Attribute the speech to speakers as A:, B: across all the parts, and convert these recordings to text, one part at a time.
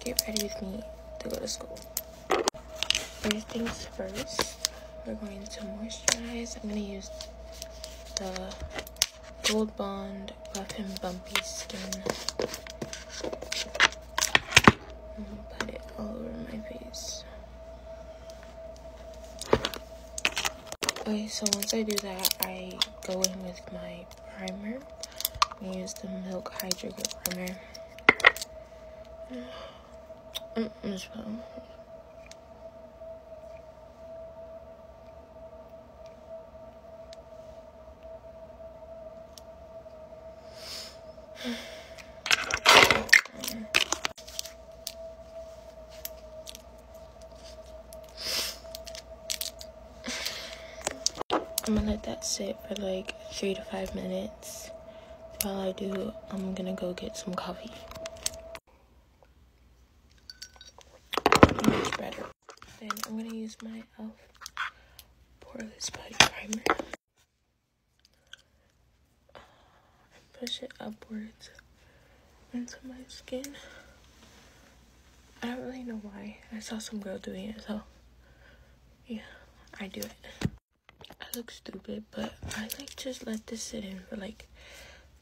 A: get ready with me to go to school. First things first, we're going to moisturize. I'm going to use the Gold Bond Buff and Bumpy Skin. Put it all over my face. Okay, so once I do that, I go in with my primer. I'm going to use the Milk Hydra Grip Primer. I'm gonna let that sit for like 3 to 5 minutes. While I do, I'm gonna go get some coffee. Much better. Then I'm gonna use my e.l.f. Poreless Putty Primer. Push it upwards into my skin. I don't really know why. I saw some girl doing it, so yeah, I do it. I look stupid, but I like just let this sit in for like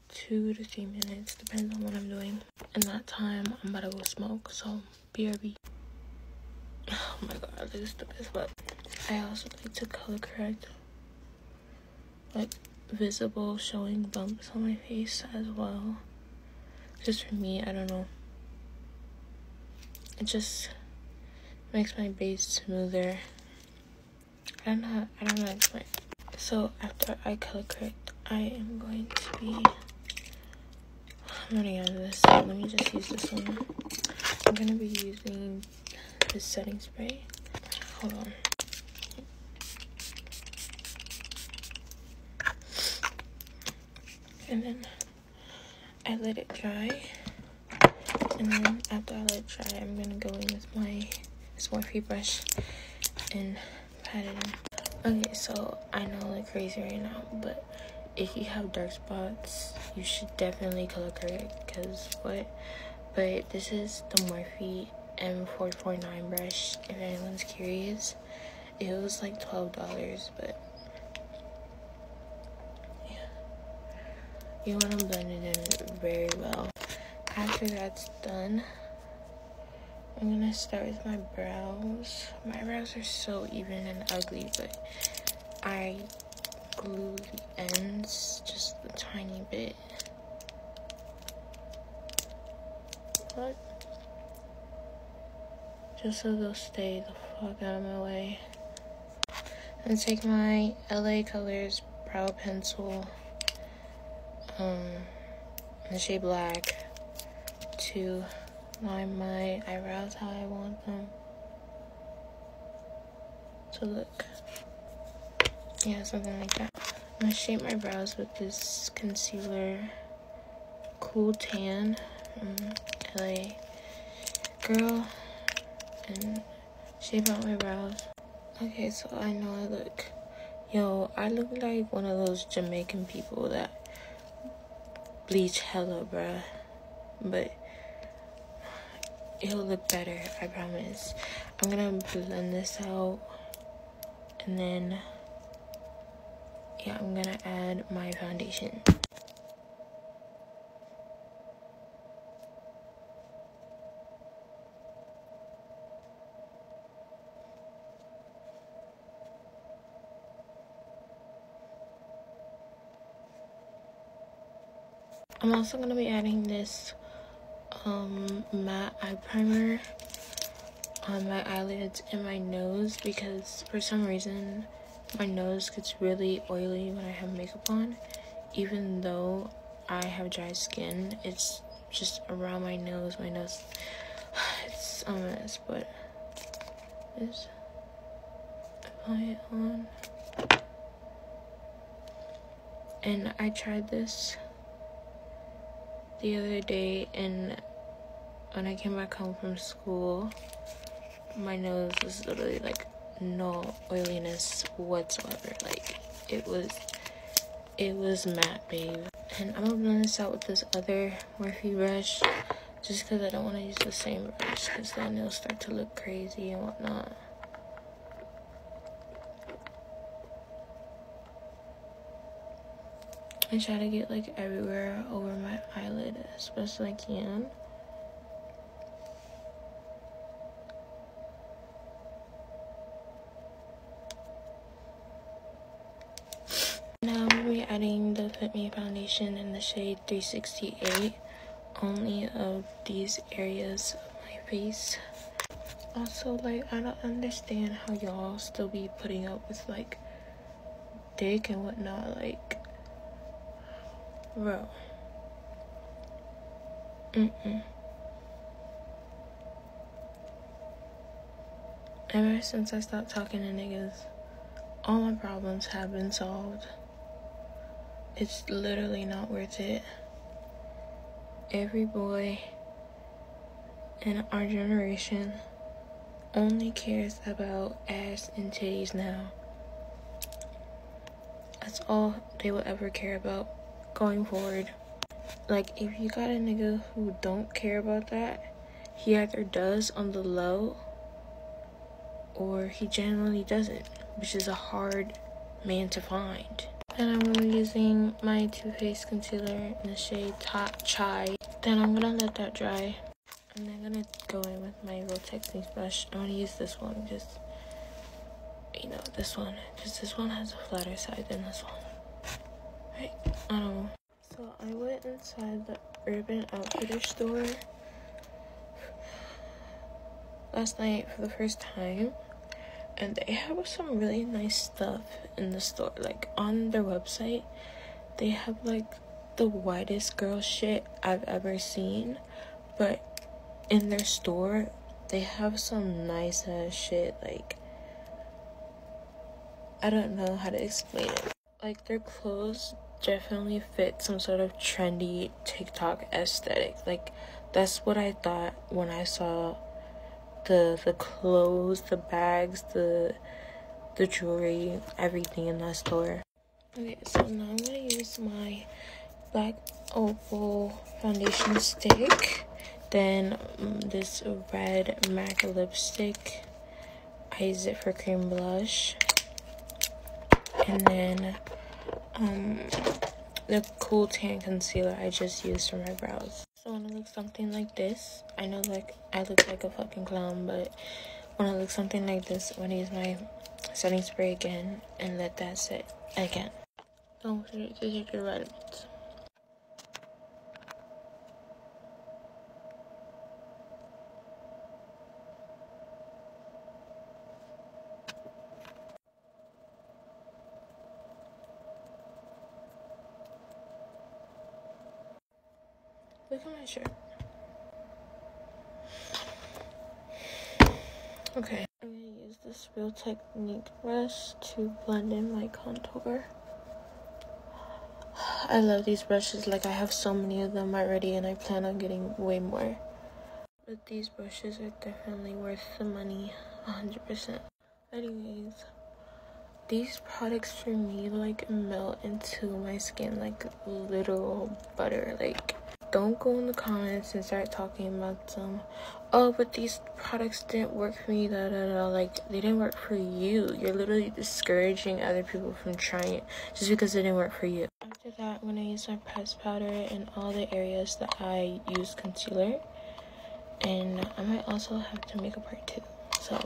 A: 2 to 3 minutes, depends on what I'm doing. In that time, I'm about to go smoke, so BRB. Oh my god, this is the best, but I also like to color correct like visible showing bumps on my face as well. Just for me, I don't know. It just makes my base smoother. I don't know how to explain. So after I color correct, I am going to be, I'm running out of this, so let me just use this one. I'm gonna be using this setting spray. Hold on. And then I let it dry. And then after I let it dry, I'm gonna go in with my Morphe brush and pat it in. Okay, so I know I look crazy right now, but if you have dark spots, you should definitely color correct, because what? But this is the Morphe M449 brush, if anyone's curious. It was like $12, but yeah. You want to blend it in very well. After that's done, I'm gonna start with my brows. My brows are so even and ugly, but I glue the ends just a tiny bit. What? Just so they'll stay the fuck out of my way. And take my LA Colors brow pencil, the shade Black, to line my eyebrows how I want them to look. Yeah, something like that. I'm gonna shape my brows with this concealer, Cool Tan from LA Girl, and shape out my brows. Okay, so I know I look like one of those Jamaican people that bleach hella, bruh. But it'll look better, I promise. I'm gonna blend this out, and then yeah, I'm gonna add my foundation. I'm also gonna be adding this matte eye primer on my eyelids and my nose, because for some reason my nose gets really oily when I have makeup on. Even though I have dry skin, it's just around my nose. It's a mess, but just apply it on. And I tried this the other day, and when I came back home from school, my nose was literally like no oiliness whatsoever. Like it was matte, babe. And I'm gonna blend this out with this other Morphe brush just because I don't want to use the same brush, because then it'll start to look crazy and whatnot. I try to get like everywhere over my eyelid as best as I can. Now I'm going to be adding the Fit Me foundation in the shade 368, only of these areas of my face. Also, like, I don't understand how y'all still be putting up with like dick and whatnot. Like, bro. Ever since I stopped talking to niggas, all my problems have been solved. It's literally not worth it. Every boy in our generation only cares about ass and titties now. That's all they will ever care about going forward. Like, if you got a nigga who don't care about that, he either does on the low or he generally doesn't, which is a hard man to find. Then I'm going to be using my Too Faced concealer in the shade Top Chai. Then I'm going to let that dry. And then I'm going to go in with my Real Techniques brush. I'm going to use this one, just, you know, this one. Because this one has a flatter side than this one. Right? So I went inside the Urban Outfitters store last night for the first time. And they have some really nice stuff in the store. Like, on their website, they have, like, the whitest girl shit I've ever seen. But in their store, they have some nice-ass shit. Like, I don't know how to explain it. Like, their clothes definitely fit some sort of trendy TikTok aesthetic. Like, that's what I thought when I saw the clothes, the bags, the jewelry, everything in that store. Okay, so now I'm gonna use my Black Opal foundation stick, then this red MAC lipstick. I use it for cream blush, and then the Cool Tan concealer I just used for my brows. So when I look something like this, I know like I look like a fucking clown, but when I look something like this, I'm gonna use my setting spray again and let that sit again. Don't forget to take your vitamins. Look at my shirt. Okay, I'm gonna use this Real Technique brush to blend in my contour. I love these brushes. Like, I have so many of them already and I plan on getting way more. But these brushes are definitely worth the money, 100%. Anyways, these products for me like melt into my skin like literal butter. Like, don't go in the comments and start talking about some, oh, but these products didn't work for me, like, they didn't work for you. You're literally discouraging other people from trying it just because it didn't work for you. After that, I'm gonna use my pressed powder in all the areas that I use concealer, and I might also have to make a part 2, so